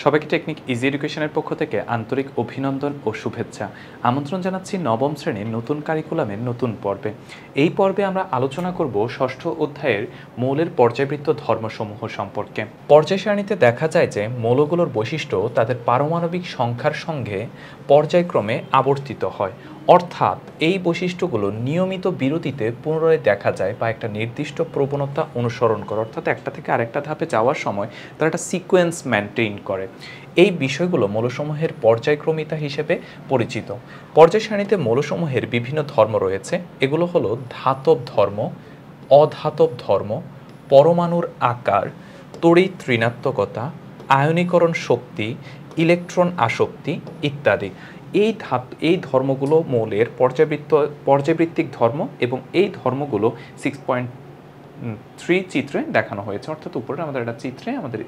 সবাইকে technique easy এডুকেশনের পক্ষ থেকে আন্তরিক অভিনন্দন ও শুভেচ্ছা। আমন্ত্রণ জানাচ্ছি নবম শ্রেণীর নতুন কারিকুলামের নতুন পর্বে। এই পর্বে আমরা আলোচনা করব ষষ্ঠ অধ্যায়ের মৌলের পর্যায়বৃত্ত ধর্মসমূহ সম্পর্কে। পর্যায় সারণীতে দেখা যায় যে মৌলগুলোর বৈশিষ্ট্য তাদের পারমাণবিক সংখ্যার সঙ্গে পর্যায়ক্রমে আবর্তিত হয়, অর্থাৎ এই বৈশিষ্ট্যগুলো নিয়মিত বিরতিতে পুনরায় দেখা যায় বা একটা নির্দিষ্ট প্রবণতা অনুসরণ করে, অর্থাৎ একটা থেকে আরেকটা ধাপে যাওয়ার সময় তারা একটা সিকোয়েন্স মেনটেইন করে। এই বিষয়গুলো মৌলসমূহের পর্যায়ক্রমিতা হিসেবে পরিচিত। পর্যায় সারণীতে মৌলসমূহের বিভিন্ন ধর্ম রয়েছে। এগুলো হলো ধাতব ধর্ম, অধাতব ধর্ম, পরমাণুর আকার, তড়িৎ ঋণাত্মকতা, আয়নীকরণ শক্তি, ইলেকট্রন আসক্তি ইত্যাদি। এই ধর্মগুলো মৌলের পর্যাবৃত্তিক ধর্ম এবং এই ধর্মগুলো 6.3 চিত্রে দেখানো হয়েছে। অর্থাৎ উপরে আমাদের একটা চিত্রে আমাদের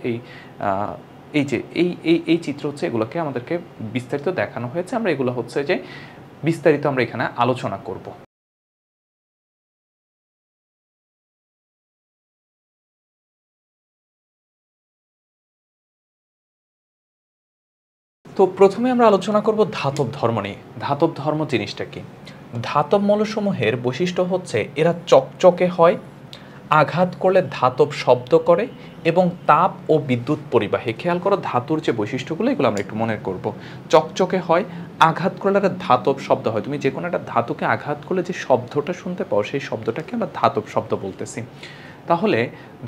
এই চিত্র হচ্ছে, এগুলোকে আমাদেরকে বিস্তারিত দেখানো হয়েছে। আমরা এগুলো হচ্ছে যে বিস্তারিত আমরা এখানে আলোচনা করব। তো প্রথমে আমরা আলোচনা করব ধাতব ধর্ম নিয়ে। ধাতব ধর্ম জিনিসটা কি? ধাতব মৌলসমূহের বৈশিষ্ট্য হচ্ছে এরা চকচকে হয়, আঘাত করলে ধাতব শব্দ করে এবং তাপ ও বিদ্যুৎ পরিবাহী। খেয়াল করো ধাতুর যে বৈশিষ্ট্যগুলো, এগুলো আমরা একটু মনে করব। চকচকে হয়, আঘাত করলে একটা ধাতব শব্দ হয়। তুমি যে কোনো একটা ধাতুকে আঘাত করলে যে শব্দটা শুনতে পাও, সেই শব্দটাকে আমরা ধাতব শব্দ বলতেছি। তাহলে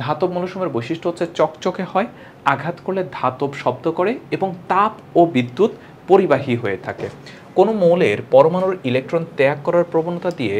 ধাতব মৌলসমূহের বৈশিষ্ট্য হচ্ছে চকচকে হয়, আঘাত করলে ধাতব শব্দ করে এবং তাপ ও বিদ্যুৎ পরিবাহী হয়ে থাকে। কোনো মৌলের পরমাণুর ইলেকট্রন ত্যাগ করার প্রবণতা দিয়ে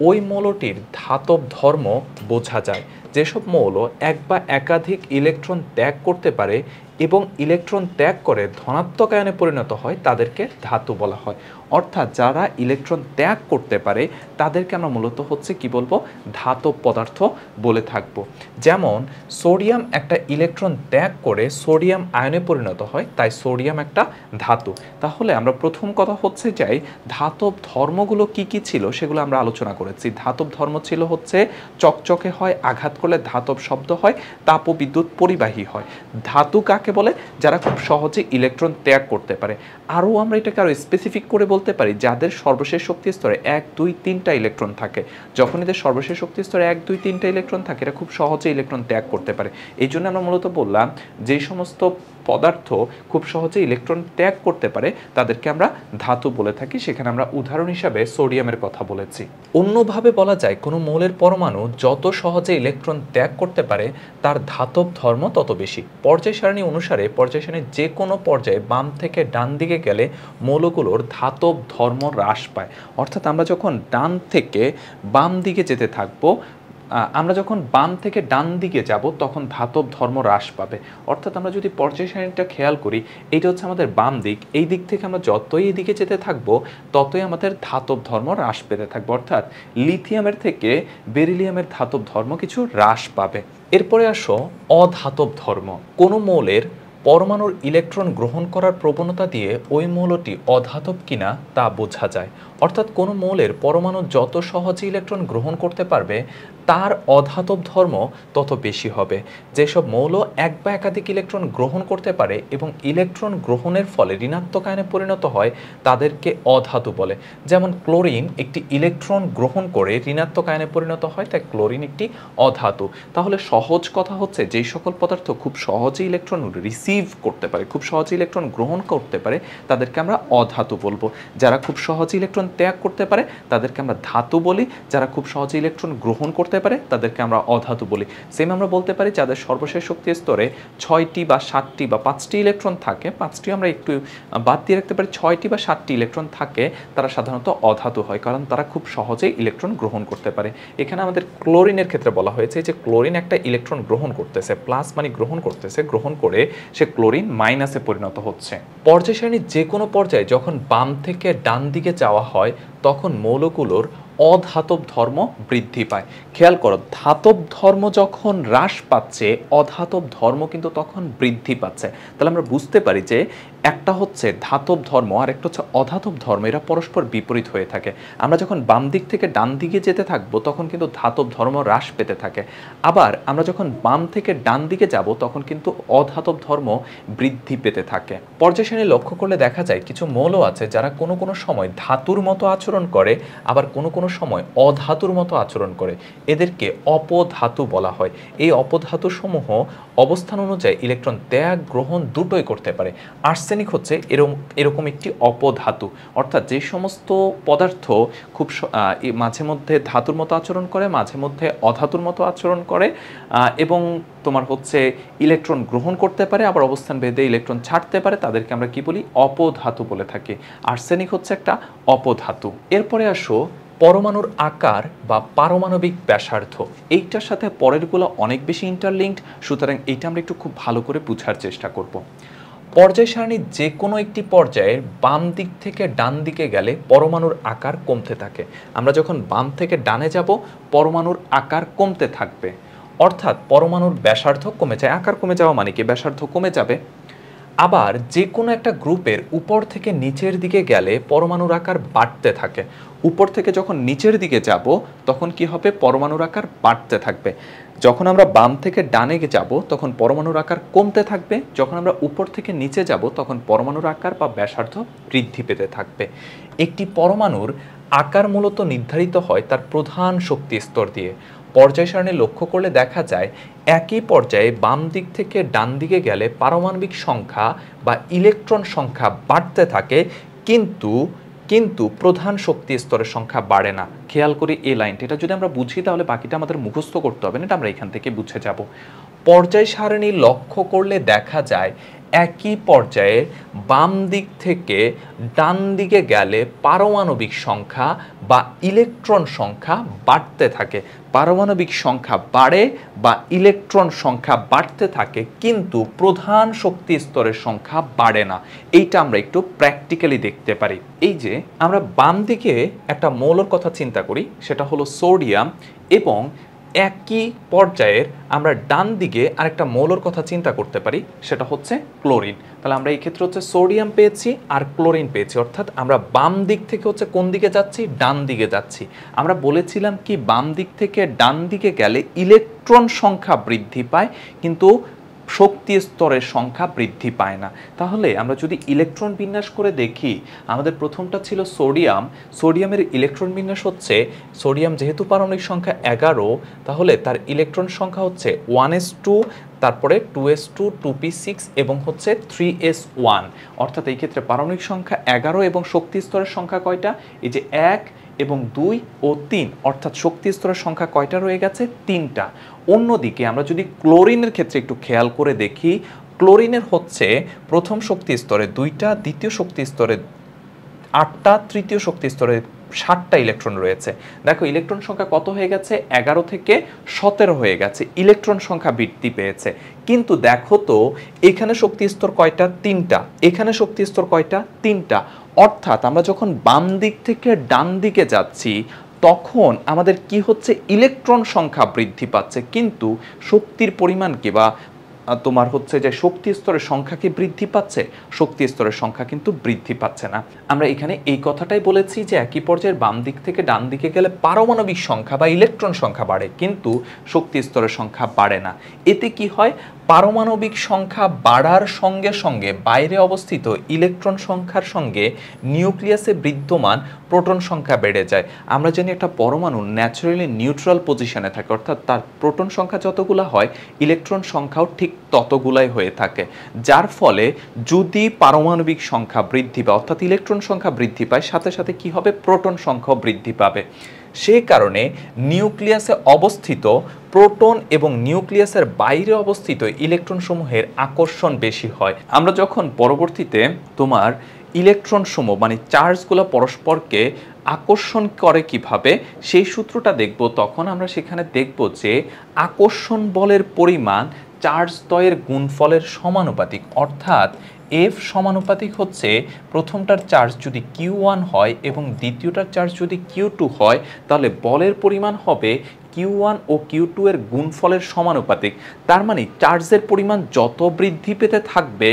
ওই মৌলটির ধাতব ধর্ম বোঝা যায়। যেসব মৌল এক বা একাধিক ইলেকট্রন ত্যাগ করতে পারে এবং ইলেকট্রন ত্যাগ করে ধনাত্মক আয়নে পরিণত হয় তাদেরকে ধাতু বলা হয়। অর্থাৎ যারা ইলেকট্রন ত্যাগ করতে পারে তাদেরকে আমরা মূলত হচ্ছে কি বলবো, ধাতব পদার্থ বলে থাকবো। যেমন সোডিয়াম একটা ইলেকট্রন ত্যাগ করে সোডিয়াম আয়নে পরিণত হয়, তাই সোডিয়াম একটা ধাতু। তাহলে আমরা প্রথম কথা হচ্ছে যাই ধাতব ধর্মগুলো কি কি ছিল সেগুলো আমরা আলোচনা করেছি। ধাতব ধর্ম ছিল হচ্ছে চকচকে হয়, আঘাত করলে ধাতব শব্দ হয়, তাপ ও বিদ্যুৎ পরিবাহী হয়। ধাতু কাকে বলে? যারা খুব সহজে ইলেকট্রন ত্যাগ করতে পারে। আরও আমরা এটাকে আরও স্পেসিফিক করে বলতে পারি যাদের সর্বশেষ শক্তি স্তরে 1, 2, 3টা ইলেকট্রন থাকে। যখন এদের সর্বশেষ শক্তি স্তরে 1, 2, 3টা ইলেকট্রন থাকে, এরা খুব সহজে ইলেকট্রন ত্যাগ করতে পারে। এই জন্য আমরা মূলত বললাম যে সমস্ত পদার্থ খুব সহজে ইলেকট্রন ত্যাগ করতে পারে তাদেরকে আমরা ধাতু বলে থাকি। সেখানে আমরা উদাহরণ হিসাবে সোডিয়ামের কথা বলেছি। অন্যভাবে বলা যায় কোনো মৌলের পরমাণু যত সহজে ইলেকট্রন ত্যাগ করতে পারে তার ধাতব ধর্ম তত বেশি। পর্যায় সারণী অনুসারে পর্যায় সারণীর যে কোনো পর্যায়ে বাম থেকে ডান দিকে গেলে মৌলগুলোর ধাতব ধর্ম হ্রাস পায়। অর্থাৎ আমরা যখন ডান থেকে বাম দিকে যেতে থাকবো, আমরা যখন বাম থেকে ডান দিকে যাব তখন ধাতব ধর্ম হ্রাস পাবে। অর্থাৎ আমরা যদি পর্যায় সারণীটা খেয়াল করি, এইটা হচ্ছে আমাদের বাম দিক। এই দিক থেকে আমরা যতই এদিকে যেতে থাকবো ততই আমাদের ধাতব ধর্ম হ্রাস পেতে থাকবে। অর্থাৎ লিথিয়ামের থেকে বেরিলিয়ামের ধাতব ধর্ম কিছু হ্রাস পাবে। এরপরে আসো অধাতব ধর্ম। কোনো মৌলের পরমাণুর ইলেকট্রন গ্রহণ করার প্রবণতা দিয়ে ওই মৌলটি অধাতব কিনা তা বোঝা যায়। অর্থাৎ কোনো মৌলের পরমাণু যত সহজে ইলেকট্রন গ্রহণ করতে পারবে তার অধাতব ধর্ম তত বেশি হবে। যেসব মৌল এক বা একাধিক ইলেকট্রন গ্রহণ করতে পারে এবং ইলেকট্রন গ্রহণের ফলে ঋণাত্মক আয়নে পরিণত হয় তাদেরকে অধাতু বলে। যেমন ক্লোরিন একটি ইলেকট্রন গ্রহণ করে ঋণাত্মক আয়নে পরিণত হয়, তাই ক্লোরিন একটি অধাতু। তাহলে সহজ কথা হচ্ছে যেই সকল পদার্থ খুব সহজে ইলেকট্রন রিসিভ করতে পারে, খুব সহজে ইলেকট্রন গ্রহণ করতে পারে, তাদেরকে আমরা অধাতু বলবো। যারা খুব সহজে ইলেকট্রন ত্যাগ করতে পারে তাদেরকে আমরা ধাতু বলি। যারা খুব সহজে ইলেকট্রন গ্রহণ করতে পারে তাদেরকে আমরা অধাতু বলি। সেম আমরা বলতে পারি যাদের সর্বশেষ শক্তি স্তরে 6টি বা 7টি বা 5টি ইলেকট্রন থাকে, 5টি আমরা একটু বাদ দিয়ে রাখতে পারি, 6টি বা 7টি ইলেকট্রন থাকে, তারা সাধারণত অধাতু হয়, কারণ তারা খুব সহজেই ইলেকট্রন গ্রহণ করতে পারে। এখানে আমাদের ক্লোরিনের ক্ষেত্রে বলা হয়েছে যে ক্লোরিন একটা ইলেকট্রন গ্রহণ করতেছে, প্লাস মানে গ্রহণ করতেছে, গ্রহণ করে সে ক্লোরিন মাইনাসে পরিণত হচ্ছে। পর্যায় সারণীর যে কোনো পর্যায়ে যখন বাম থেকে ডান দিকে যাওয়া হয় তখন মৌলগুলোর অধাতব ধর্ম বৃদ্ধি পায়। খেয়াল করো, ধাতব ধর্ম যখন হ্রাস পাচ্ছে, অধাতব ধর্ম কিন্তু তখন বৃদ্ধি পাচ্ছে। তাহলে আমরা বুঝতে পারি যে একটা হচ্ছে ধাতব ধর্ম আর একটা হচ্ছে অধাতব ধর্ম, এরা পরস্পর বিপরীত হয়ে থাকে। আমরা যখন বাম দিক থেকে ডান দিকে যেতে থাকবো তখন কিন্তু ধাতব ধর্ম হ্রাস পেতে থাকে, আবার আমরা যখন বাম থেকে ডান দিকে যাব তখন কিন্তু অধাতব ধর্ম বৃদ্ধি পেতে থাকে। পর্যায় সারণী লক্ষ্য করলে দেখা যায় কিছু মৌল আছে যারা কোনো কোনো সময় ধাতুর মতো আচরণ করে, আবার কোনো কোনো সময় অধাতুর মতো আচরণ করে। এদেরকে অপধাতু বলা হয়। এই অপধাতু সমূহ অবস্থান অনুযায়ী ইলেকট্রন ত্যাগ গ্রহণ দুটোই করতে পারে। আর্সেনিক হচ্ছে এরকম একটি অপধাতু, অর্থাৎ যে সমস্ত পদার্থ খুব মাঝে মধ্যে ধাতুর মতো আচরণ করে, মাঝে মধ্যে অধাতুর মতো আচরণ করে এবং তোমার হচ্ছে ইলেকট্রন গ্রহণ করতে পারে, আবার অবস্থান ভেদে ইলেকট্রন ছাড়তে পারে, তাদেরকে আমরা কি বলি? অপধাতু বলে থাকি। আর্সেনিক হচ্ছে একটা অপধাতু। এরপরে আসো পরমাণুর আকার বা পারমাণবিক ব্যাসার্ধ। এইটার সাথে পরেরগুলো অনেক বেশি ইন্টারলিঙ্কড, সুতরাং এইটা আমরা একটু খুব ভালো করে বোঝার চেষ্টা করব। পর্যায় সারণীর যে কোনো একটি পর্যায়ের বাম দিক থেকে ডান দিকে গেলে পরমাণুর আকার কমতে থাকে। আমরা যখন বাম থেকে ডানে যাব পরমাণুর আকার কমতে থাকবে, অর্থাৎ পরমাণুর ব্যাসার্ধ কমে যায়। আকার কমে যাওয়া মানে কি? ব্যাসার্ধ কমে যাবে। আবার যে কোনো একটা গ্রুপের উপর থেকে নিচের দিকে গেলে পরমাণুর আকার বাড়তে থাকে। উপর থেকে যখন নিচের দিকে যাব তখন কি হবে? পরমাণুর আকার বাড়তে থাকবে। যখন আমরা বাম থেকে ডানে যাব তখন পরমাণুর আকার কমতে থাকবে। যখন আমরা উপর থেকে নিচে যাব তখন পরমাণুর আকার বা ব্যাসার্ধ বৃদ্ধি পেতে থাকবে। একটি পরমাণুর আকার মূলত নির্ধারিত হয় তার প্রধান শক্তি স্তর দিয়ে। পর্যায় সারণী লক্ষ্য করলে দেখা যায় একই পর্যায়ে বাম দিক থেকে ডান দিকে গেলে পারমাণবিক সংখ্যা বা ইলেকট্রন সংখ্যা বাড়তে থাকে, কিন্তু প্রধান শক্তি স্তরের সংখ্যা বাড়ে না। খেয়াল করি এই লাইনটা, এটা যদি আমরা বুঝি তাহলে বাকিটা আমাদের মুখস্থ করতে হবে না, এটা আমরা এখান থেকে বুঝে যাব। পর্যায় সারণী লক্ষ্য করলে দেখা যায় একই পর্যায়ে বাম দিক থেকে ডান দিকে গেলে পারমাণবিক সংখ্যা বা ইলেকট্রন সংখ্যা বাড়তে থাকে। পারমাণবিক সংখ্যা বাড়ে বা ইলেকট্রন সংখ্যা বাড়তে থাকে, কিন্তু প্রধান শক্তি স্তরের সংখ্যা বাড়ে না। এইটা আমরা একটু প্র্যাকটিক্যালি দেখতে পারি। এই যে আমরা বাম দিকে একটা মৌলের কথা চিন্তা করি, সেটা হলো সোডিয়াম, এবং একই পর্যায়ের আমরা ডান দিকে আরেকটা মৌলের কথা চিন্তা করতে পারি, সেটা হচ্ছে ক্লোরিন। তাহলে আমরা এই ক্ষেত্রে হচ্ছে সোডিয়াম পেয়েছি আর ক্লোরিন পেয়েছি, অর্থাৎ আমরা বাম দিক থেকে হচ্ছে কোন দিকে যাচ্ছি? ডান দিকে যাচ্ছি। আমরা বলেছিলাম কি বাম দিক থেকে ডান দিকে গেলে ইলেকট্রন সংখ্যা বৃদ্ধি পায়, কিন্তু শক্তি স্তরের সংখ্যা বৃদ্ধি পায় না। তাহলে আমরা যদি ইলেকট্রন বিন্যাস করে দেখি, আমাদের প্রথমটা ছিল সোডিয়াম। সোডিয়ামের ইলেকট্রন বিন্যাস হচ্ছে, সোডিয়াম যেহেতু পারমাণবিক সংখ্যা 11, তাহলে তার ইলেকট্রন সংখ্যা হচ্ছে 1s2, তারপরে 2s2, 2p6 এবং হচ্ছে 3s1। অর্থাৎ এই ক্ষেত্রে পারমাণবিক সংখ্যা 11 এবং শক্তি স্তরের সংখ্যা কয়টা? এই যে 1 এবং 2 ও 3, অর্থাৎ শক্তি স্তরের সংখ্যা কয়টা রয়ে গেছে? 3টা। অন্যদিকে আমরা যদি ক্লোরিনের ক্ষেত্রে একটু খেয়াল করে দেখি, ক্লোরিনের হচ্ছে প্রথম শক্তি স্তরে 2টা, দ্বিতীয় শক্তি স্তরে 8টা, তৃতীয় শক্তি স্তরে 7টা ইলেকট্রন রয়েছে। দেখো ইলেকট্রন সংখ্যা কত হয়ে গেছে? 11 থেকে 17 হয়ে গেছে, ইলেকট্রন সংখ্যা বৃদ্ধি পেয়েছে। কিন্তু দেখো তো এখানে শক্তি স্তর কয়টা? 3টা। এখানে শক্তি স্তর কয়টা? 3টা। অর্থাৎ আমরা যখন বাম দিক থেকে ডান দিকে যাচ্ছি তখন আমাদের কি হচ্ছে? ইলেকট্রন সংখ্যা বৃদ্ধি পাচ্ছে, কিন্তু শক্তির পরিমাণ কি বা তোমার হচ্ছে যে শক্তি স্তরের সংখ্যা কি বৃদ্ধি পাচ্ছে? শক্তি স্তরের সংখ্যা কিন্তু বৃদ্ধি পাচ্ছে না। আমরা এখানে এই কথাটাই বলেছি যে একই পর্যায়ের বাম দিক থেকে ডান দিকে গেলে পারমাণবিক সংখ্যা বা ইলেকট্রন সংখ্যা বাড়ে, কিন্তু শক্তি স্তরের সংখ্যা বাড়ে না। এতে কি হয়? পারমাণবিক সংখ্যা বাড়ার সঙ্গে সঙ্গে বাইরে অবস্থিত ইলেকট্রন সংখ্যার সঙ্গে নিউক্লিয়াসে বিদ্যমান প্রোটন সংখ্যা বেড়ে যায়। আমরা জানি একটা পরমাণু ন্যাচারালি নিউট্রাল পজিশনে থাকে, অর্থাৎ তার প্রোটন সংখ্যা যতগুলো হয় ইলেকট্রন সংখ্যাও ঠিক ততগুলাই হয়ে থাকে। যার ফলে যদি পারমাণবিক সংখ্যা বৃদ্ধি পায়, অর্থাৎ ইলেকট্রন সংখ্যা বৃদ্ধি পায়, সাথে সাথে কি হবে? প্রোটন সংখ্যাও বৃদ্ধি পাবে। সেই কারণে নিউক্লিয়াসে অবস্থিত প্রোটন এবং নিউক্লিয়াসের বাইরে অবস্থিত ইলেকট্রন সমূহের আকর্ষণ বেশি হয়। আমরা যখন পরবর্তীতে তোমার ইলেকট্রন সমূহ মানে চার্জগুলো পরস্পরকে আকর্ষণ করে কিভাবে সেই সূত্রটা দেখব, তখন আমরা সেখানে দেখব যে আকর্ষণ বলের পরিমাণ চার্জ দ্বয়ের গুণফলের সমানুপাতিক। অর্থাৎ এফ সমানুপাতিক হচ্ছে প্রথমটার চার্জ যদি Q1 হয় এবং দ্বিতীয়টার চার্জ যদি Q2 হয়, তাহলে বলের পরিমাণ হবে Q1 ও Q2 এর গুণফলের সমানুপাতিক। তার মানে চার্জের পরিমাণ যত বৃদ্ধি পেতে থাকবে,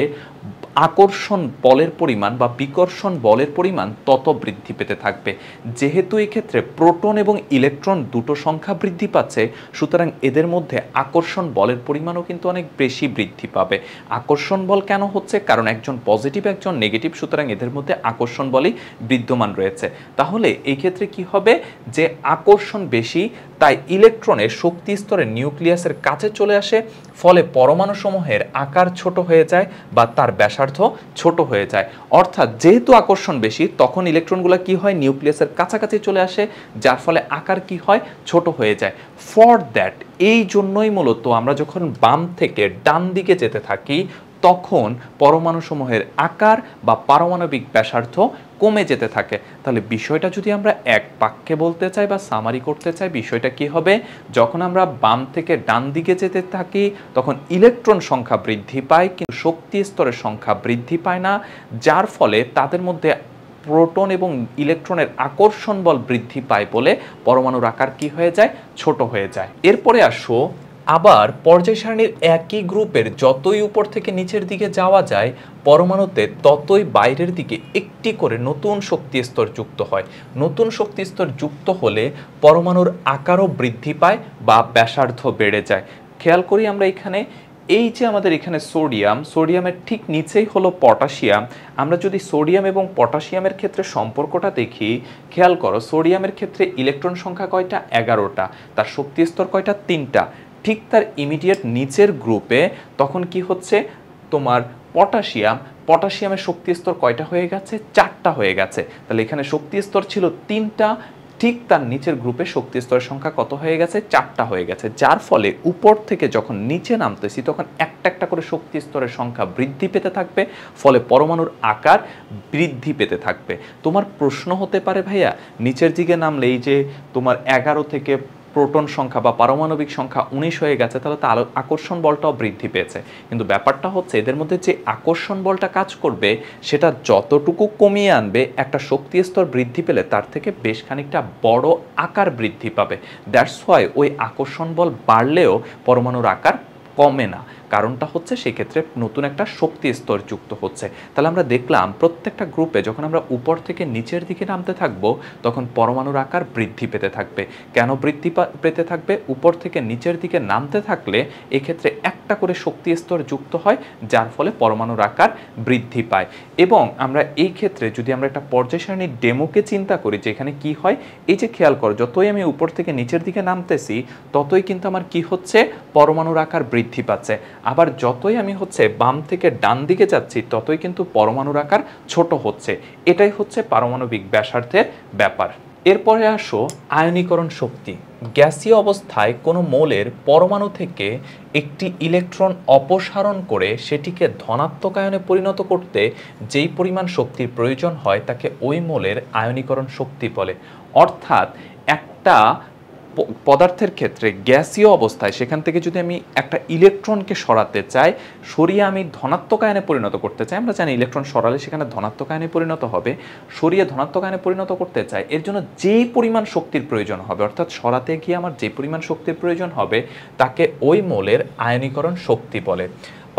আকর্ষণ বলের পরিমাণ বা বিকর্ষণ বলের পরিমাণ তত বৃদ্ধি পেতে থাকবে। যেহেতু এই ক্ষেত্রে প্রোটন এবং ইলেকট্রন দুটো সংখ্যা বৃদ্ধি পাচ্ছে, সুতরাং এদের মধ্যে আকর্ষণ বলের পরিমাণও কিন্তু অনেক বেশি বৃদ্ধি পাবে। আকর্ষণ বল কেন হচ্ছে? কারণ একজন পজিটিভ একজন নেগেটিভ, সুতরাং এদের মধ্যে আকর্ষণ বলই বিদ্যমান রয়েছে। তাহলে এই ক্ষেত্রে কি হবে, যে আকর্ষণ বেশি, তাই ইলেকট্রনের শক্তি স্তরে নিউক্লিয়াসের কাছে চলে আসে, ফলে পরমাণুসমূহের আকার ছোট হয়ে যায় বা তার ব্যাসার্ধ ছোট হয়ে যায়। অর্থাৎ যেহেতু আকর্ষণ বেশি, তখন ইলেকট্রনগুলো কি হয়, নিউক্লিয়াসের কাছাকাছি চলে আসে, যার ফলে আকার কি হয়, ছোট হয়ে যায়। ফর দ্যাট, এই জন্যই মূলত আমরা যখন বাম থেকে ডান দিকে যেতে থাকি, তখন পরমাণুসমূহের আকার বা পারমাণবিক ব্যাসার্ধ কমে যেতে থাকে। তাহলে বিষয়টা যদি আমরা এক বাক্যে বলতে চাই বা সামারি করতে চাই, বিষয়টা কি হবে, যখন আমরা বাম থেকে ডান দিকে যেতে থাকি, তখন ইলেকট্রন সংখ্যা বৃদ্ধি পায় কিন্তু শক্তি স্তরের সংখ্যা বৃদ্ধি পায় না, যার ফলে তাদের মধ্যে প্রোটন এবং ইলেকট্রনের আকর্ষণ বল বৃদ্ধি পায় বলে পরমাণুর আকার কি হয়ে যায়, ছোট হয়ে যায়। এরপরে আসো, আবার পর্যায় সারণীর একই গ্রুপের যতই উপর থেকে নিচের দিকে যাওয়া যায়, পরমাণুতে ততই বাইরের দিকে একটি করে নতুন শক্তি স্তর যুক্ত হয়। নতুন শক্তি স্তর যুক্ত হলে পরমাণুর আকারও বৃদ্ধি পায় বা ব্যাসার্ধ বেড়ে যায়। খেয়াল করি আমরা এখানে, এই যে আমাদের এখানে সোডিয়াম, সোডিয়ামের ঠিক নিচেই হলো পটাশিয়াম। আমরা যদি সোডিয়াম এবং পটাশিয়ামের ক্ষেত্রে সম্পর্কটা দেখি, খেয়াল করো, সোডিয়ামের ক্ষেত্রে ইলেকট্রন সংখ্যা কয়টা, 11টা, তার শক্তি স্তর কয়টা, 3টা। ঠিক তার ইমিডিয়েট নিচের গ্রুপে তখন কি হচ্ছে, তোমার পটাশিয়ামের শক্তি স্তর কয়টা হয়ে গেছে, 4টা হয়ে গেছে। তাহলে এখানে শক্তি স্তর ছিল 3টা, ঠিক তার নিচের গ্রুপে শক্তি স্তরের সংখ্যা কত হয়ে গেছে, 4টা হয়ে গেছে। যার ফলে উপর থেকে যখন নিচে নামতেছি, তখন একটা একটা করে শক্তি স্তরের সংখ্যা বৃদ্ধি পেতে থাকবে, ফলে পরমাণুর আকার বৃদ্ধি পেতে থাকবে। তোমার প্রশ্ন হতে পারে, ভাইয়া নিচের দিকে নামলে এই যে তোমার 11 থেকে প্রোটন সংখ্যা বা পারমাণবিক সংখ্যা 19 হয়ে গেছে, তাহলে তো আকর্ষণ বলটাও বৃদ্ধি পেয়েছে। কিন্তু ব্যাপারটা হচ্ছে, এদের মধ্যে যে আকর্ষণ বলটা কাজ করবে, সেটা যতটুকু কমিয়ে আনবে, একটা শক্তি স্তর বৃদ্ধি পেলে তার থেকে বেশ খানিকটা বড় আকার বৃদ্ধি পাবে। দ্যাটস ওয়াই ওই আকর্ষণ বল বাড়লেও পরমাণুর আকার কমে না। কারণটা হচ্ছে সেক্ষেত্রে নতুন একটা শক্তি স্তর যুক্ত হচ্ছে। তাহলে আমরা দেখলাম প্রত্যেকটা গ্রুপে যখন আমরা উপর থেকে নিচের দিকে নামতে থাকব, তখন পরমাণুর আকার বৃদ্ধি পেতে থাকবে। কেন বৃদ্ধি পেতে থাকবে? উপর থেকে নিচের দিকে নামতে থাকলে এক্ষেত্রে একটা করে শক্তি স্তর যুক্ত হয়, যার ফলে পরমাণুর আকার বৃদ্ধি পায়। এবং আমরা এই ক্ষেত্রে যদি আমরা একটা পর্যায় সারণীর ডেমোকে চিন্তা করি, যে এখানে কি হয়, এই যে খেয়াল করো, যতই আমি উপর থেকে নিচের দিকে নামতেছি, ততই কিন্তু আমার কি হচ্ছে, পরমাণুর আকার বৃদ্ধি পাচ্ছে। আবার যতই আমি হচ্ছে বাম থেকে ডান দিকে যাচ্ছি, ততই কিন্তু পরমাণুর আকার ছোট হচ্ছে। এটাই হচ্ছে পারমাণবিক ব্যাসার্ধের ব্যাপার। এরপরে আসো আয়নীকরণ শক্তি। গ্যাসীয় অবস্থায় কোনো মৌলের পরমাণু থেকে একটি ইলেকট্রন অপসারণ করে সেটিকে ধনাত্মক আয়নে পরিণত করতে যেই পরিমাণ শক্তির প্রয়োজন হয়, তাকে ওই মৌলের আয়নীকরণ শক্তি বলে। অর্থাৎ একটা পদার্থের ক্ষেত্রে গ্যাসীয় অবস্থায় সেখান থেকে যদি আমি একটা ইলেকট্রনকে সরাতে চাই, সরিয়ে আমি ধনাত্মক আয়নে পরিণত করতে চাই, আমরা জানি ইলেকট্রন সরালে সেখানে ধনাত্মক আয়নে পরিণত হবে, সরিয়ে ধনাত্মক আয়নে পরিণত করতে চাই, এর জন্য যেই পরিমাণ শক্তির প্রয়োজন হবে, অর্থাৎ সরাতে গিয়ে আমার যে পরিমাণ শক্তির প্রয়োজন হবে, তাকে ওই মৌলের আয়নীকরণ শক্তি বলে।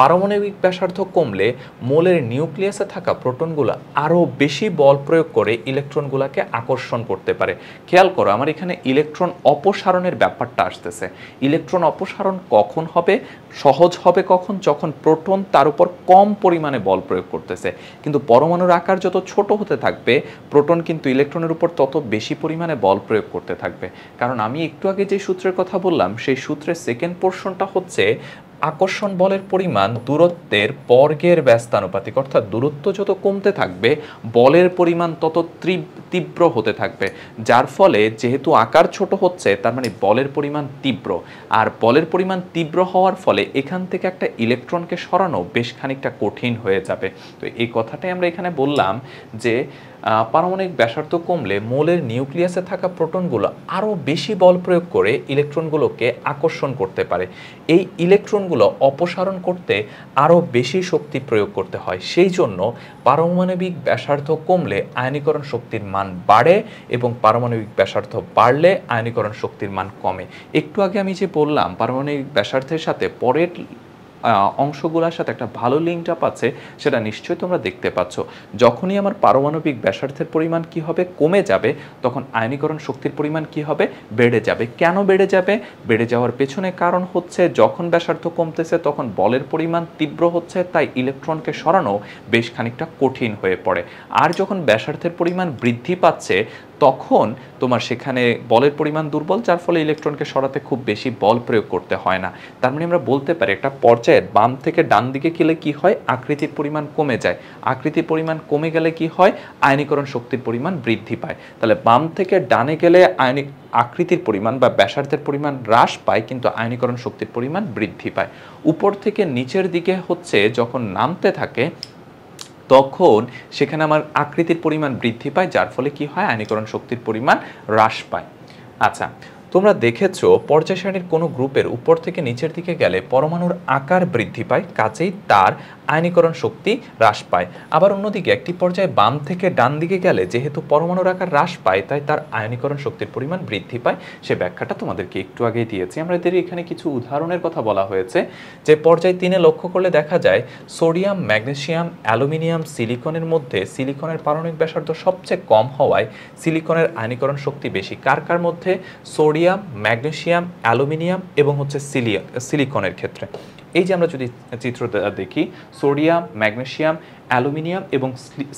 পারমাণবিক ব্যাসার্ধ কমলে মৌলের নিউক্লিয়াসে থাকা প্রোটনগুলো আরও বেশি বল প্রয়োগ করে ইলেকট্রনগুলোকে আকর্ষণ করতে পারে। খেয়াল করো, আমার এখানে ইলেকট্রন অপসারণের ব্যাপারটা আসতেছে। ইলেকট্রন অপসারণ কখন হবে, সহজ হবে কখন, যখন প্রোটন তার উপর কম পরিমাণে বল প্রয়োগ করতেছে। কিন্তু পরমাণুর আকার যত ছোট হতে থাকবে, প্রোটন কিন্তু ইলেকট্রনের উপর তত বেশি পরিমাণে বল প্রয়োগ করতে থাকবে। কারণ আমি একটু আগে যে সূত্রের কথা বললাম, সেই সূত্রের সেকেন্ড পোর্শনটা হচ্ছে আকর্ষণ বলের পরিমাণ দূরত্বের বর্গের ব্যস্তানুপাতিক। অর্থাৎ দূরত্ব যত কমতে থাকবে, বলের পরিমাণ তত তীব্র হতে থাকবে। যার ফলে যেহেতু আকার ছোট হচ্ছে, তার মানে বলের পরিমাণ তীব্র, আর বলের পরিমাণ তীব্র হওয়ার ফলে এখান থেকে একটা ইলেকট্রনকে সরানো বেশ খানিকটা কঠিন হয়ে যাবে। তো এই কথাটাই আমরা এখানে বললাম যে পারমাণবিক ব্যাসার্ধ কমলে মৌলের নিউক্লিয়াসে থাকা প্রোটনগুলো আরও বেশি বল প্রয়োগ করে ইলেকট্রনগুলোকে আকর্ষণ করতে পারে। এই ইলেকট্রনগুলো অপসারণ করতে আরও বেশি শক্তি প্রয়োগ করতে হয়। সেই জন্য পারমাণবিক ব্যাসার্ধ কমলে আয়নীকরণ শক্তির মান বাড়ে এবং পারমাণবিক ব্যাসার্ধ বাড়লে আয়নীকরণ শক্তির মান কমে। একটু আগে আমি যে বললাম পারমাণবিক ব্যাসার্ধের সাথে পরের অংশগুলোর সাথে একটা ভালো লিঙ্কটা পাচ্ছে, সেটা নিশ্চয়ই তোমরা দেখতে পাচ্ছ। যখনই আমার পারমাণবিক ব্যাসার্ধের পরিমাণ কি হবে, কমে যাবে, তখন আয়নীকরণ শক্তির পরিমাণ কি হবে, বেড়ে যাবে। কেন বেড়ে যাবে? বেড়ে যাওয়ার পেছনে কারণ হচ্ছে যখন ব্যাসার্ধ কমতেছে তখন বলের পরিমাণ তীব্র হচ্ছে, তাই ইলেকট্রনকে সরানো বেশ খানিকটা কঠিন হয়ে পড়ে। আর যখন ব্যাসার্ধের পরিমাণ বৃদ্ধি পাচ্ছে তখন তোমার সেখানে বলের পরিমাণ দুর্বল, যার ফলে ইলেকট্রনকে সরাতে খুব বেশি বল প্রয়োগ করতে হয় না। তার মানে আমরা বলতে পারি একটা পর্যায়ে বাম থেকে ডান দিকে গেলে কি হয়, আকৃতির পরিমাণ কমে যায়। আকৃতির পরিমাণ কমে গেলে কি হয়, আয়নীকরণ শক্তির পরিমাণ বৃদ্ধি পায়। তাহলে বাম থেকে ডানে গেলে আকৃতির পরিমাণ বা ব্যাসার্ধের পরিমাণ হ্রাস পায়, কিন্তু আয়নীকরণ শক্তির পরিমাণ বৃদ্ধি পায়। উপর থেকে নিচের দিকে হচ্ছে যখন নামতে থাকে তখন সেখানে আমার আকৃতির পরিমাণ বৃদ্ধি পায়, যার ফলে কি হয়, আয়নীকরণ শক্তির পরিমাণ হ্রাস পায়। আচ্ছা, তোমরা দেখেছো পর্যায় সারণীর কোনো গ্রুপের উপর থেকে নিচের দিকে গেলে পরমাণুর আকার বৃদ্ধি পায়, কাজেই তার আয়নীকরণ শক্তি হ্রাস পায়। আবার অন্যদিকে একটি পর্যায়ে বাম থেকে ডান দিকে গেলে যেহেতু পরমাণুর আকার হ্রাস পায়, তাই তার আয়নীকরণ শক্তির পরিমাণ বৃদ্ধি পায়। সে ব্যাখ্যাটা তোমাদেরকে একটু আগেই দিয়েছি। আমাদের এখানে কিছু উদাহরণের কথা বলা হয়েছে, যে পর্যায় 3-এ লক্ষ্য করলে দেখা যায় সোডিয়াম, ম্যাগনেসিয়াম, অ্যালুমিনিয়াম, সিলিকনের মধ্যে সিলিকনের পারমাণবিক ব্যাসার্ধ সবচেয়ে কম হওয়ায় সিলিকনের আয়নীকরণ শক্তি বেশি। কার কার মধ্যে? সোডিয়াম, ম্যাগনেসিয়াম, অ্যালুমিনিয়াম এবং হচ্ছে সিলিকনের ক্ষেত্রে। এই যে আমরা যদি চিত্রটা দেখি, সোডিয়াম, ম্যাগনেসিয়াম, অ্যালুমিনিয়াম এবং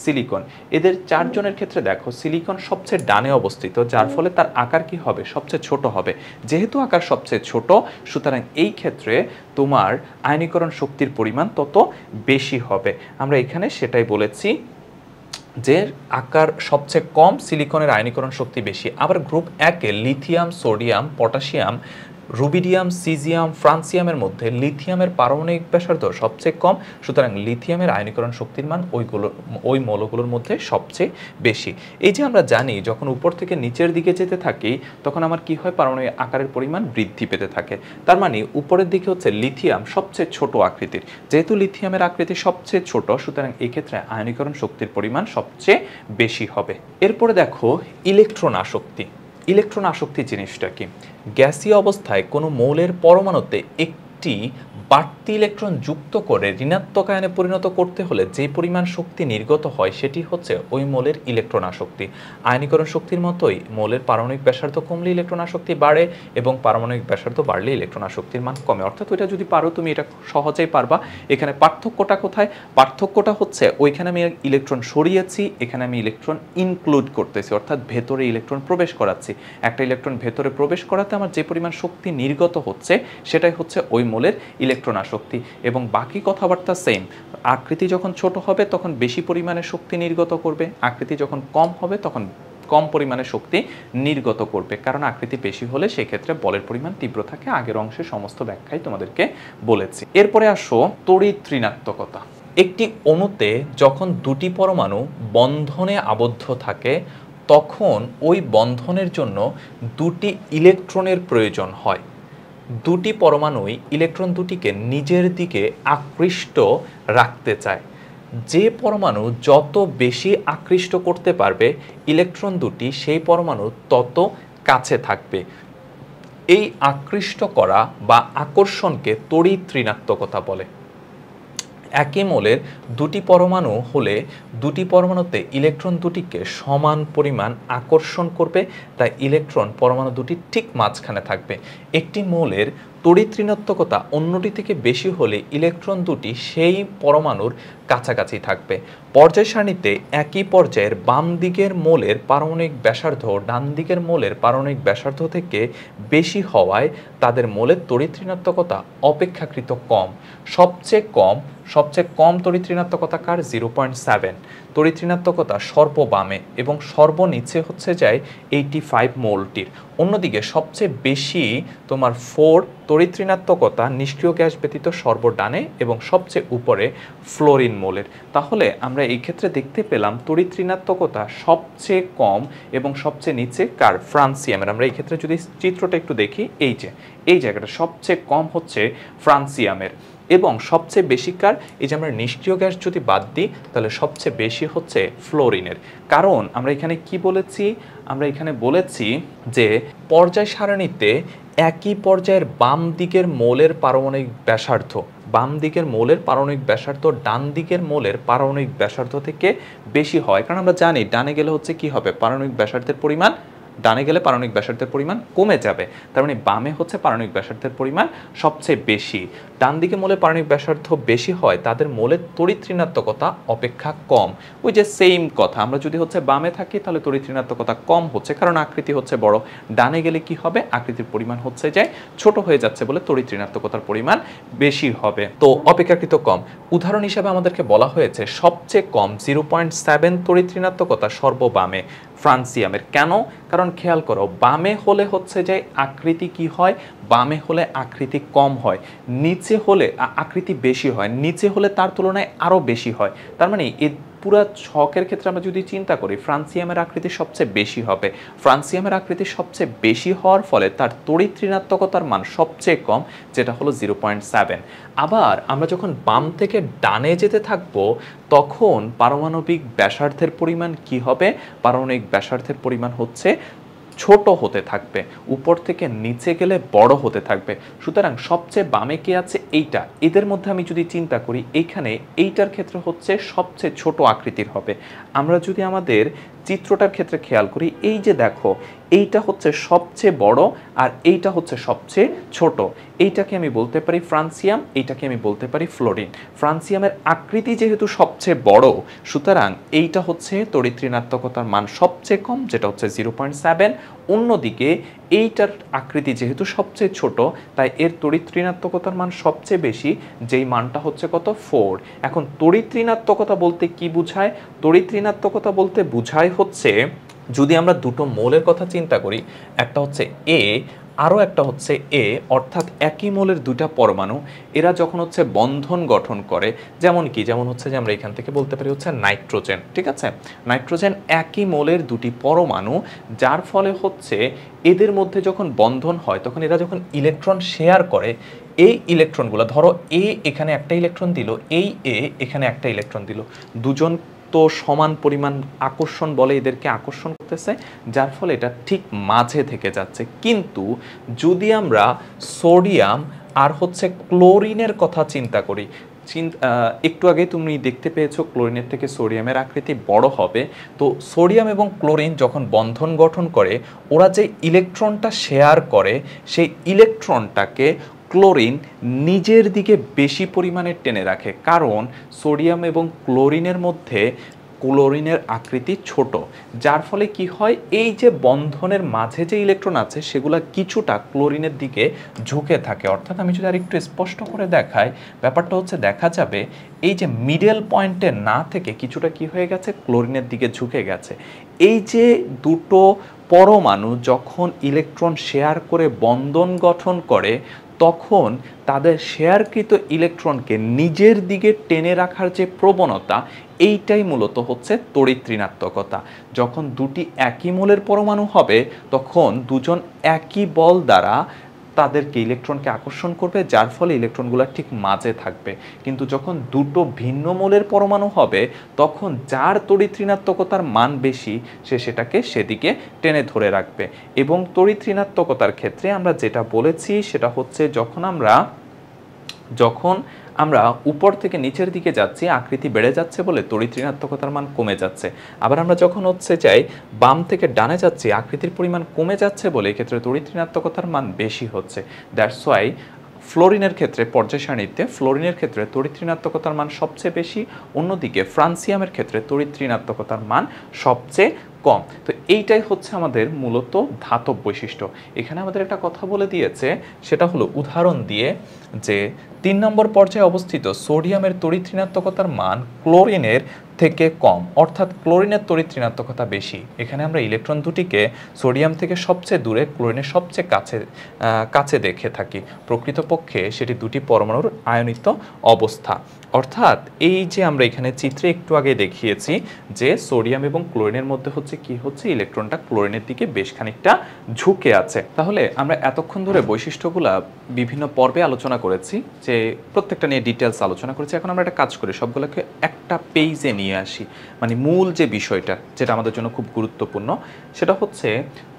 সিলিকন, এদের চারজনের ক্ষেত্রে দেখো সিলিকন সবচেয়ে ডানে অবস্থিত, যার ফলে তার আকার কি হবে, সবচেয়ে ছোট হবে। যেহেতু আকার সবচেয়ে ছোট, সুতরাং এই ক্ষেত্রে তোমার আয়নীকরণ শক্তির পরিমাণ তত বেশি হবে। আমরা এখানে সেটাই বলেছি যে আকার সবচেয়ে কম, সিলিকনের আয়নীকরণ শক্তি বেশি। আবার গ্রুপ 1-এ lithium, sodium, potassium, rubidium, caesium, ফ্রান্সিয়ামের মধ্যে লিথিয়ামের পারমাণবিক ব্যাসার্ধ সবচেয়ে কম, সুতরাং লিথিয়ামের আয়নীকরণ শক্তির মান ওই মৌলগুলোর মধ্যে সবচেয়ে বেশি। এই যে আমরা জানি যখন উপর থেকে নিচের দিকে যেতে থাকি তখন আমার কি হয়, পারমাণবিক আকারের পরিমাণ বৃদ্ধি পেতে থাকে। তার মানে উপরের দিকে হচ্ছে লিথিয়াম সবচেয়ে ছোট আকৃতির। যেহেতু লিথিয়ামের আকৃতি সবচেয়ে ছোট, সুতরাং এই ক্ষেত্রে আয়নীকরণ শক্তির পরিমাণ সবচেয়ে বেশি হবে। এরপরে দেখো ইলেকট্রন আসক্তি। ইলেকট্রন আসক্তি জিনিসটা কি? গ্যাসীয় অবস্থায় কোনো মৌলের পরমাণুতে একটি বাড়তি ইলেকট্রন যুক্ত করে ঋণাত্মক আয়নে পরিণত করতে হলে যে পরিমাণ শক্তি নির্গত হয় সেটি হচ্ছে ওই মৌলের ইলেকট্রন আসক্তি। আয়নীকরণ শক্তির মতোই মৌলের পারমাণবিক ব্যাসার্ধ কমলে ইলেকট্রন আসক্তি বাড়ে এবং পারমাণবিক ব্যাসার্ধ বাড়লে ইলেকট্রন আসক্তির মান কমে। অর্থাৎ ওইটা যদি পারো তুমি এটা সহজেই পারবা। এখানে পার্থক্যটা কোথায়? পার্থক্যটা হচ্ছে ওইখানে আমি ইলেকট্রন সরিয়েছি, এখানে আমি ইলেকট্রন ইনক্লুড করতেছি, অর্থাৎ ভেতরে ইলেকট্রন প্রবেশ করাচ্ছি। একটা ইলেকট্রন ভেতরে প্রবেশ করাতে আমার যে পরিমাণ শক্তি নির্গত হচ্ছে সেটাই হচ্ছে ওই মৌলের ইলেকট্রন আসক্তি। এবং বাকি কথাবার্তা সেম। আকৃতি যখন ছোট হবে তখন বেশি পরিমাণে শক্তি নির্গত করবে, আকৃতি যখন কম হবে তখন কম পরিমাণে শক্তি নির্গত করবে, কারণ আকৃতি বেশি হলে সেই ক্ষেত্রে বলের পরিমাণ তীব্র থাকে। আগের অংশে সমস্ত ব্যাখ্যাই তোমাদেরকে বলেছি। এরপরে আসো তড়িৎ ঋণাত্মকতা। একটি অণুতে যখন দুটি পরমাণু বন্ধনে আবদ্ধ থাকে তখন ওই বন্ধনের জন্য দুটি ইলেকট্রনের প্রয়োজন হয়। দুটি পরমাণুই ইলেকট্রন দুটিকে নিজের দিকে আকৃষ্ট রাখতে চায়। যে পরমাণু যত বেশি আকৃষ্ট করতে পারবে ইলেকট্রন দুটি সেই পরমাণু তত কাছে থাকবে। এই আকৃষ্ট করা বা আকর্ষণকে তড়িৎ ঋণাত্মকতা বলে। একই মৌলের দুটি পরমাণু হলে দুটি পরমাণুতে ইলেকট্রন দুটিকে সমান পরিমাণ আকর্ষণ করবে, তাই ইলেকট্রন পরমাণু দুটি ঠিক মাঝখানে থাকবে। একটি মৌলের তড়িৎ ঋণাত্মকতা অন্যটি থেকে বেশি হলে ইলেকট্রন দুটি সেই পরমাণুর কাছাকাছি থাকবে। পর্যায় সারণীতে একই পর্যায়ের বাম দিকের মৌলের পারমাণবিক ব্যাসার্ধ ডান দিকের মৌলের পারমাণবিক ব্যাসার্ধ থেকে বেশি হওয়ায় তাদের মৌলের তড়িৎ ঋণাত্মকতা অপেক্ষাকৃত কম। সবচেয়ে কম তড়িৎ ঋণাত্মকতা কার? 0.7। তড়িৎ ঋণাত্মকতা সর্ববামে এবং সর্বনিচে হচ্ছে যায় 85 মোলটির। অন্যদিকে সবচেয়ে বেশি তোমার 4 তড়িৎ ঋণাত্মকতা নিষ্ক্রিয় গ্যাস ব্যতীত সর্বডানে এবং সবচেয়ে উপরে ফ্লোরিন মোলের। তাহলে আমরা এই ক্ষেত্রে দেখতে পেলাম তড়িৎ ঋণাত্মকতা সবচেয়ে কম এবং সবচেয়ে নিচে কার, ফ্রান্সিয়ামের। আমরা এই ক্ষেত্রে যদি চিত্রটা একটু দেখি, এই জায়গাটা সবচেয়ে কম হচ্ছে ফ্রান্সিয়ামের এবং সবচেয়ে বেশি কার, এই যে আমরা নিষ্ক্রিয় গ্যাস যদি বাদ দিই তাহলে সবচেয়ে বেশি হচ্ছে ফ্লোরিনের। কারণ আমরা এখানে কি বলেছি, আমরা এখানে বলেছি যে পর্যায় সারণীতে একই পর্যায়ের বাম দিকের মৌলের পারমাণবিক ব্যাসার্ধ, বাম দিকের মৌলের পারমাণবিক ব্যাসার্ধ ডান দিকের মৌলের পারমাণবিক ব্যাসার্ধ থেকে বেশি হয়। কারণ আমরা জানি ডানে গেলে হচ্ছে কি হবে, পারমাণবিক ব্যাসার্ধের পরিমাণ, ডানে গেলে পারমাণবিক ব্যাসার্ধের পরিমাণ কমে যাবে। তার মানে বামে হচ্ছে পারমাণবিক ব্যাসার্ধের পরিমাণ সবচেয়ে বেশি। ডান দিকে মৌলের পারমাণবিক ব্যাসার্ধ বেশি হয় তাদের মৌলের তড়িৎ ঋণাত্মকতা অপেক্ষা কম। ওই যে সেম কথা, আমরা যদি হচ্ছে বামে থাকি তাহলে তড়িৎ ঋণাত্মকতা কম হচ্ছে, কারণ আকৃতি হচ্ছে বড়। ডানে গেলে কি হবে, আকৃতির পরিমাণ হচ্ছে যে ছোট হয়ে যাচ্ছে বলে তড়িৎ ঋণাত্মকতার পরিমাণ বেশি হবে, তো অপেক্ষাকৃত কম। উদাহরণ হিসাবে আমাদেরকে বলা হয়েছে সবচেয়ে কম 0.7 তড়িৎ ঋণাত্মকতা সর্ববামে ফ্রান্সিয়ামের। কেন? কারণ খেয়াল করো, বামে হলে হচ্ছে যে আকৃতি কি হয়, বামে হলে আকৃতি কম হয়, নিচে হলে আকৃতি বেশি হয়, নিচে হলে তার তুলনায় আরও বেশি হয়। তার মানে এই পুরা ছকের ক্ষেত্রে আমরা যদি চিন্তা করি, ফ্রান্সিয়ামের আকৃতি সবচেয়ে বেশি হবে। ফ্রান্সিয়ামের আকৃতি সবচেয়ে বেশি হওয়ার ফলে তার তড়িৎ ঋণাত্মকতার মান সবচেয়ে কম, যেটা হলো 0.7। আবার আমরা যখন বাম থেকে ডানে যেতে থাকব তখন পারমাণবিক ব্যাসার্ধের পরিমাণ কি হবে, পারমাণবিক ব্যাসার্ধের পরিমাণ হচ্ছে ছোট হতে থাকবে, উপর থেকে নিচে গেলে বড় হতে থাকবে। সুতরাং সবচেয়ে বামে কে আছে, এইটা। এদের মধ্যে আমি যদি চিন্তা করি, এইখানে এইটার ক্ষেত্রে হচ্ছে সবচেয়ে ছোট আকৃতির হবে। আমরা যদি আমাদের চিত্রটার ক্ষেত্রে খেয়াল করি, এই যে দেখো, এইটা হচ্ছে সবচেয়ে বড় আর এইটা হচ্ছে সবচেয়ে ছোট। এইটাকে আমি বলতে পারি ফ্রান্সিয়াম, এইটাকে আমি বলতে পারি ফ্লোরিন। ফ্রান্সিয়ামের আকৃতি যেহেতু সবচেয়ে বড়, সুতরাং এইটা হচ্ছে তড়িৎ ঋণাত্মকতার মান সবচেয়ে কম, যেটা হচ্ছে 0.7। অন্যদিকে এইটার আকৃতি যেহেতু সবচেয়ে ছোট, তাই এর তড়িৎ ঋণাত্মকতার মান সবচেয়ে বেশি, যেই মানটা হচ্ছে কত, 4। এখন তড়িৎ ঋণাত্মকতা বলতে কি বুঝায়? তড়িৎ ঋণাত্মকতা বলতে বুঝায় হচ্ছে, যদি আমরা দুটো মৌলের কথা চিন্তা করি, একটা হচ্ছে এ, আরও একটা হচ্ছে এ, অর্থাৎ একই মৌলের দুটা পরমাণু, এরা যখন হচ্ছে বন্ধন গঠন করে, যেমন কি, যেমন হচ্ছে যে আমরা এখান থেকে বলতে পারি হচ্ছে নাইট্রোজেন, ঠিক আছে? নাইট্রোজেন একই মৌলের দুটি পরমাণু, যার ফলে হচ্ছে এদের মধ্যে যখন বন্ধন হয় তখন এরা যখন ইলেকট্রন শেয়ার করে, এই ইলেকট্রনগুলো, ধরো এ এখানে একটা ইলেকট্রন দিল, এই এ এখানে একটা ইলেকট্রন দিল, দুজন তো সমান পরিমাণ আকর্ষণ বলে এদেরকে আকর্ষণ করতেছে, যার ফলে এটা ঠিক মাঝে থেকে যাচ্ছে। কিন্তু যদি আমরা সোডিয়াম আর হচ্ছে ক্লোরিনের কথা চিন্তা করি, একটু আগে তুমি দেখতে পেয়েছো ক্লোরিনের থেকে সোডিয়ামের আকৃতি বড় হবে। তো সোডিয়াম এবং ক্লোরিন যখন বন্ধন গঠন করে, ওরা যে ইলেকট্রনটা শেয়ার করে, সেই ইলেকট্রনটাকে ক্লোরিন নিজের দিকে বেশি পরিমাণে টেনে রাখে, কারণ সোডিয়াম এবং ক্লোরিনের মধ্যে ক্লোরিনের আকৃতি ছোট, যার ফলে কি হয়, এই যে বন্ধনের মাঝে যে ইলেকট্রন আছে সেগুলো কিছুটা ক্লোরিনের দিকে ঝুঁকে থাকে। অর্থাৎ আমি যদি আর একটু স্পষ্ট করে দেখাই, ব্যাপারটা হচ্ছে দেখা যাবে এই যে মিডল পয়েন্টে না থেকে কিছুটা কি হয়ে গেছে, ক্লোরিনের দিকে ঝুঁকে গেছে। এই যে দুটো পরমাণু যখন ইলেকট্রন শেয়ার করে বন্ধন গঠন করে, তখন তাদের শেয়ারকৃত ইলেকট্রনকে নিজের দিকে টেনে রাখার যে প্রবণতা, এইটাই মূলত হচ্ছে তড়িৎ ঋণাত্মকতা। যখন দুটি একই মৌলের পরমাণু হবে তখন দুজন একই বল দ্বারা তাদেরকে ইলেকট্রনকে আকর্ষণ করবে, যার ফলে ইলেকট্রনগুলো ঠিক মাঝে থাকবে। কিন্তু যখন দুটো ভিন্ন মৌলের পরমাণু হবে তখন যার তড়িৎ ঋণাত্মকতার মান বেশি সে সেটাকে সেদিকে টেনে ধরে রাখবে। এবং তড়িৎ ঋণাত্মকতার ক্ষেত্রে আমরা যেটা বলেছি সেটা হচ্ছে, যখন আমরা উপর থেকে নিচের দিকে যাচ্ছি আকৃতি বেড়ে যাচ্ছে বলে তড়িৎ ঋণাত্মকতার মান কমে যাচ্ছে। আবার আমরা যখন হচ্ছে যাই বাম থেকে ডানে যাচ্ছি আকৃতির পরিমাণ কমে যাচ্ছে বলে এক্ষেত্রে তড়িৎ ঋণাত্মকতার মান বেশি হচ্ছে। দ্যাটস ওয়াই ফ্লোরিনের ক্ষেত্রে, পর্যায় সারণীতে ফ্লোরিনের ক্ষেত্রে তড়িৎ ঋণাত্মকতার মান সবচেয়ে বেশি, অন্যদিকে ফ্রান্সিয়ামের ক্ষেত্রে তড়িৎ ঋণাত্মকতার মান সবচেয়ে কম। তো এইটাই হচ্ছে আমাদের মূলত ধাতব বৈশিষ্ট্য। এখানে আমাদের একটা কথা বলে দিয়েছে, সেটা হলো উদাহরণ দিয়ে, যে 3 নম্বর পর্যায়ে অবস্থিত সোডিয়ামের তড়িৎ ঋণাত্মকতার মান ক্লোরিনের থেকে কম, অর্থাৎ ক্লোরিনের তড়িৎ ঋণাত্মকতা বেশি। এখানে আমরা ইলেকট্রন দুটিকে সোডিয়াম থেকে সবচেয়ে দূরে, ক্লোরিনের সবচেয়ে কাছে দেখে থাকি। প্রকৃতপক্ষে সেটি দুটি পরমাণুর আয়নিত অবস্থা। অর্থাৎ এই যে আমরা এখানে চিত্রে একটু আগে দেখিয়েছি যে সোডিয়াম এবং ক্লোরিনের মধ্যে হচ্ছে কি হচ্ছে, ইলেকট্রনটা ক্লোরিনের দিকে বেশ খানিকটা ঝুঁকে আছে। তাহলে আমরা এতক্ষণ ধরে বৈশিষ্ট্যগুলা বিভিন্ন পর্বে আলোচনা করেছি, যে প্রত্যেকটা নিয়ে ডিটেলস আলোচনা করেছি। এখন আমরা একটা কাজ করি, সবগুলোকে একটা পেজে নিয়ে আসি, মানে মূল যে বিষয়টা যেটা আমাদের জন্য খুব গুরুত্বপূর্ণ, সেটা হচ্ছে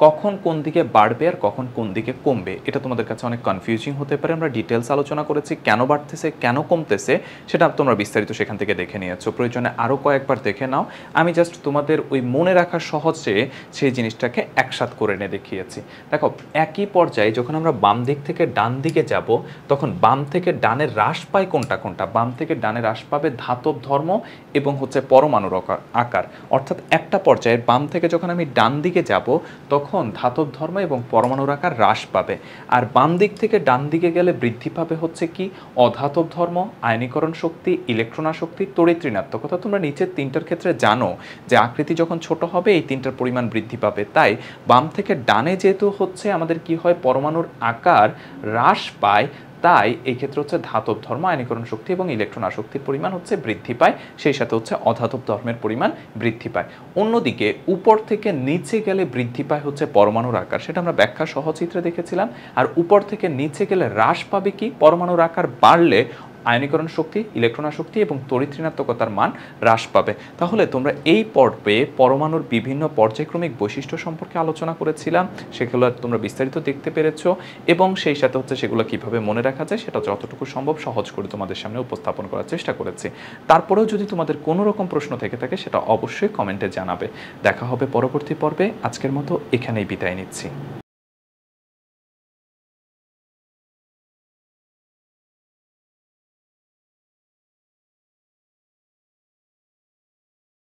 কখন কোন দিকে বাড়বে আর কখন কোন দিকে কমবে। এটা তোমাদের কাছে অনেক কনফিউজিং হতে পারে। আমরা ডিটেলস আলোচনা করেছি, কেন বাড়তেছে কেন কমতেছে সেটা তোমরা বিস্তারিত সেখান থেকে দেখে নিয়েছো। প্রয়োজনে আরও কয়েকবার দেখে নাও। আমি জাস্ট তোমাদের ওই মনে রাখা সহজে সেই জিনিসটাকে একসাথ করে এনে দেখিয়েছি। দেখো, একই পর্যায়ে যখন আমরা বাম দিক থেকে ডান দিকে যাব, তখন বাম থেকে ডানে হ্রাস পায় কোনটা কোনটা? বাম থেকে ডানে হ্রাস পাবে ধাতব ধর্ম এবং হচ্ছে পরমাণুর আকার। অর্থাৎ একটা পর্যায়ে বাম থেকে যখন আমি ডান দিকে যাব, তখন ধাতব ধর্ম এবং পরমাণুর আকার হ্রাস পাবে। আর বাম দিক থেকে ডান দিকে গেলে বৃদ্ধি পাবে হচ্ছে কি? অধাতব ধর্ম, আয়নীকরণ শক্তি, ইলেকট্রন আসক্তি, তড়িৎ ঋণাত্মকতা। তোমরা নিচের তিনটার ক্ষেত্রে জানো যে আকৃতি যখন ছোট হবে এই তিনটার পরিমাণ বৃদ্ধি পাবে। তাই বাম থেকে ডানে যেহেতু হচ্ছে আমাদের কি হয়, পরমাণুর আকার হ্রাস পায়, তাই এই ক্ষেত্রে হচ্ছে ধাতব ধর্ম, আয়নীকরণ শক্তি এবং ইলেকট্রন আসক্তির পরিমাণ হচ্ছে বৃদ্ধি পায়, সেই সাথে হচ্ছে অধাতব ধর্মের পরিমাণ বৃদ্ধি পায়। অন্যদিকে উপর থেকে নিচে গেলে বৃদ্ধি পায় হচ্ছে পরমাণুর আকার, সেটা আমরা ব্যাখ্যা সহচিত্রে দেখেছিলাম। আর উপর থেকে নিচে গেলে হ্রাস পাবে কি? পরমাণুর আকার বাড়লে আয়নীকরণ শক্তি, ইলেকট্রন আসক্তি এবং তড়িৎ ঋণাত্মকতার মান হ্রাস পাবে। তাহলে তোমরা এই পর্বে পরমাণুর বিভিন্ন পর্যায়ক্রমিক বৈশিষ্ট্য সম্পর্কে আলোচনা করেছিলাম, সেগুলো তোমরা বিস্তারিত দেখতে পেরেছো এবং সেই সাথে হচ্ছে সেগুলো কিভাবে মনে রাখা যায় সেটা যতটুকু সম্ভব সহজ করে তোমাদের সামনে উপস্থাপন করার চেষ্টা করেছি। তারপরেও যদি তোমাদের কোনো রকম প্রশ্ন থেকে থাকে সেটা অবশ্যই কমেন্টে জানাবে। দেখা হবে পরবর্তী পর্বে। আজকের মতো এখানেই বিদায় নিচ্ছি।